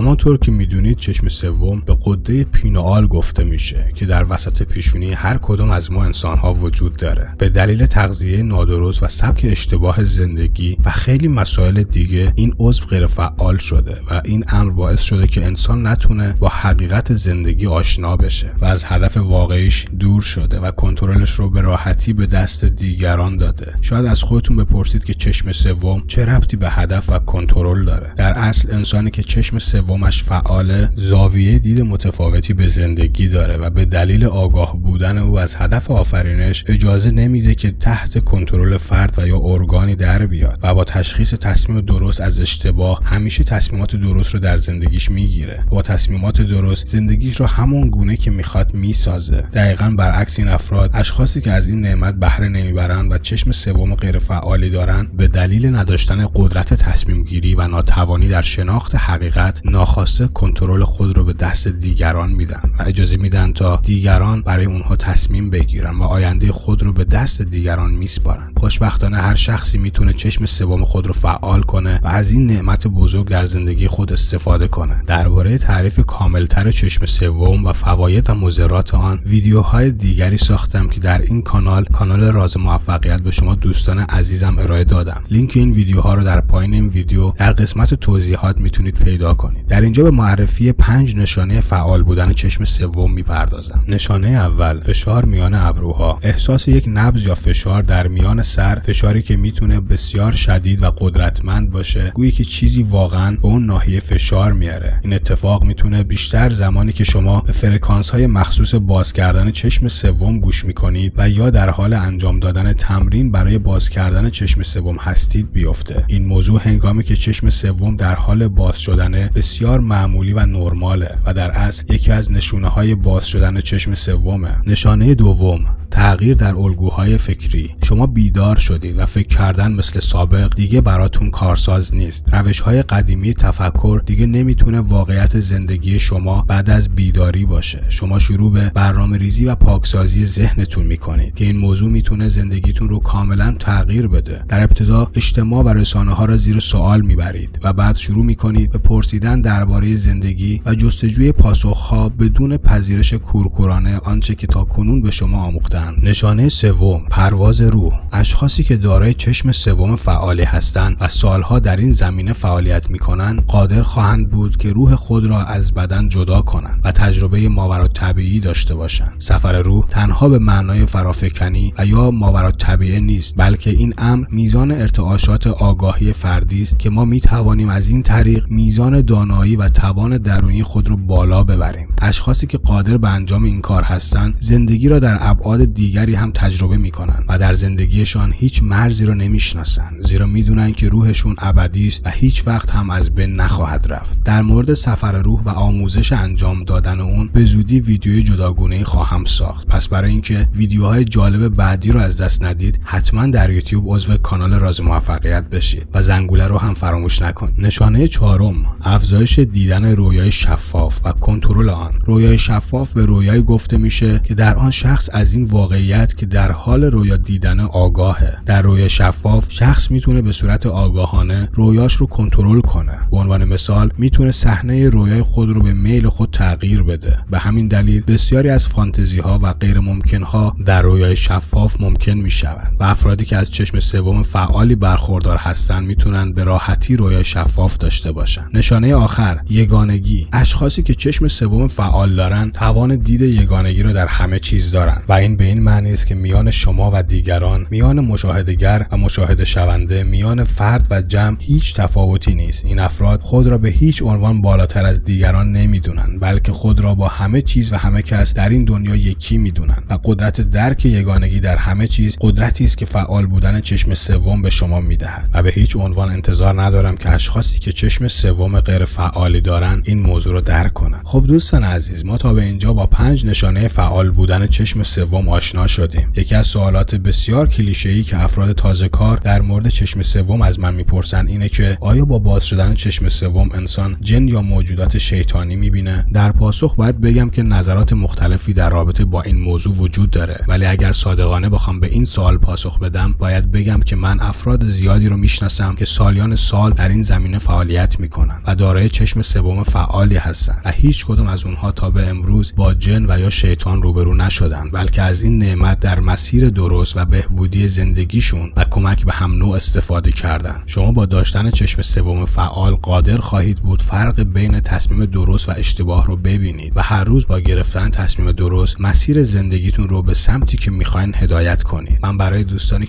همانطور که میدونید چشم سوم به غده پینوآل گفته میشه که در وسط پیشونی هر کدوم از ما انسان‌ها وجود داره. به دلیل تغذیه نادرست و سبک اشتباه زندگی و خیلی مسائل دیگه این عضو غیر فعال شده و این امر باعث شده که انسان نتونه با حقیقت زندگی آشنا بشه و از هدف واقعیش دور شده و کنترلش رو به راحتی به دست دیگران داده. شاید از خودتون بپرسید که چشم سوم چه ربطی به هدف و کنترل داره؟ در اصل انسانی که چشم سومش فعاله زاویه دید متفاوتی به زندگی داره و به دلیل آگاه بودن او از هدف آفرینش اجازه نمیده که تحت کنترل فرد و یا ارگانی در بیاد و با تشخیص تصمیم درست از اشتباه همیشه تصمیمات درست رو در زندگیش میگیره. با تصمیمات درست زندگیش رو همون گونه که میخواد میسازه. دقیقاً برعکس این افراد، اشخاصی که از این نعمت بهره نمیبرن و چشم سوم غیر فعالی دارن به دلیل نداشتن قدرت تصمیم گیری و ناتوانی در شناخت حقیقت ناخواسته کنترل خود رو به دست دیگران میدن و اجازه میدن تا دیگران برای اونها تصمیم بگیرن و آینده خود رو به دست دیگران میسپارن. خوشبختانه هر شخصی میتونه چشم سوم خود رو فعال کنه و از این نعمت بزرگ در زندگی خود استفاده کنه. درباره تعریف کاملتر چشم سوم و فواید و مضرات آن ویدیوهای دیگری ساختم که در این کانال راز موفقیت به شما دوستان عزیزم ارائه دادم. لینک این ویدیوها رو در پایین این ویدیو در قسمت توضیحات میتونید پیدا کنید. در اینجا به معرفی 5 نشانه فعال بودن چشم سوم میپردازم. نشانه اول، فشار میان ابروها. احساس یک نبض یا فشار در میان سر، فشاری که میتونه بسیار شدید و قدرتمند باشه، گویی که چیزی واقعا به اون ناحیه فشار میاره. این اتفاق میتونه بیشتر زمانی که شما به فرکانس های مخصوص باز کردن چشم سوم گوش میکنید و یا در حال انجام دادن تمرین برای باز کردن چشم سوم هستید بیفته. این موضوع هنگامی که چشم سوم در حال باز شدن بسیار معمولی و نرماله و در اصل یکی از نشونه های باز شدن چشم سومه. نشانه دوم، تغییر در الگوهای فکری. شما بیدار شدید و فکر کردن مثل سابق دیگه براتون کارساز نیست. روش‌های قدیمی تفکر دیگه نمیتونه واقعیت زندگی شما بعد از بیداری باشه. شما شروع به برنامه‌ریزی و پاکسازی ذهنتون میکنید که این موضوع میتونه زندگیتون رو کاملا تغییر بده. در ابتدا اجتماع و رسانه‌ها را زیر سوال میبرید و بعد شروع میکنید به پرسیدن درباره زندگی و جستجوی پاسخ‌ها بدون پذیرش کورکورانه آنچه که تاکنون به شما آموختند. نشانه سوم، پرواز روح. اشخاصی که دارای چشم سوم فعالی هستند و سالها در این زمینه فعالیت میکنند قادر خواهند بود که روح خود را از بدن جدا کنند و تجربه ماورالطبیعی داشته باشند. سفر روح تنها به معنای فرافکنی و یا ماورالطبیعه نیست، بلکه این امر میزان ارتعاشات آگاهی فردی است که ما میتوانیم از این طریق میزان دانایی و توان درونی خود را بالا ببریم. اشخاصی که قادر به انجام این کار هستند زندگی را در ابعاد دیگری هم تجربه میکنن و در زندگیشان هیچ مرزی رو نمیشناسن، زیرا میدونن که روحشون ابدی است و هیچ وقت هم از بین نخواهد رفت. در مورد سفر روح و آموزش انجام دادن اون به زودی ویدیوی جداگانه‌ای خواهم ساخت. پس برای اینکه ویدیوهای جالب بعدی رو از دست ندید حتما در یوتیوب عضو کانال راز موفقیت بشید و زنگوله رو هم فراموش نکنید. نشانه چهارم، افزایش دیدن رویای شفاف و کنترل آن. رویای شفاف به رویای گفته میشه که در آن شخص از این واقعیت که در حال رویا دیدن آگاهه. در رویا شفاف شخص میتونه به صورت آگاهانه رویاش رو کنترل کنه. به عنوان مثال میتونه صحنه رویای خود رو به میل خود تغییر بده. به همین دلیل بسیاری از فانتزی ها و غیر ممکن ها در رویای شفاف ممکن میشوند و افرادی که از چشم سوم فعالی برخوردار هستند میتونن به راحتی رویای شفاف داشته باشن. نشانه آخر، یگانگی. اشخاصی که چشم سوم فعال دارن توان دید یگانگی رو در همه چیز دارن و این به این معنی است که میان شما و دیگران، میان مشاهده‌گر و مشاهده شونده، میان فرد و جمع هیچ تفاوتی نیست. این افراد خود را به هیچ عنوان بالاتر از دیگران نمیدونن، بلکه خود را با همه چیز و همه کس در این دنیا یکی میدونن و قدرت درک یگانگی در همه چیز قدرتی است که فعال بودن چشم سوم به شما میدهد و به هیچ عنوان انتظار ندارم که اشخاصی که چشم سوم غیر فعالی دارن این موضوع رو درک کنن. خب دوستان عزیز، ما تا به اینجا با 5 نشانه فعال بودن چشم سوم آشنا شدیم. یکی از سوالات بسیار کلیشه‌ای که افراد تازه کار در مورد چشم سوم از من میپرسن اینه که آیا با باز شدن چشم سوم انسان جن یا موجودات شیطانی میبینه؟ در پاسخ باید بگم که نظرات مختلفی در رابطه با این موضوع وجود داره، ولی اگر صادقانه بخوام به این سوال پاسخ بدم باید بگم که من افراد زیادی رو میشناسم که سالیان سال در این زمینه فعالیت میکنن و دارای چشم سوم فعالی هستند و هیچ کدوم از اونها تا به امروز با جن و یا شیطان روبرو نشدن، بلکه از این نعمت در مسیر درست و بهبودی زندگیشون و کمک به هم نوع استفاده کردن. شما با داشتن چشم سوم فعال قادر خواهید بود فرق بین تصمیم درست و اشتباه رو ببینید و هر روز با گرفتن تصمیم درست مسیر زندگیتون رو به سمتی که میخواین هدایت کنید. من برای دوستانی که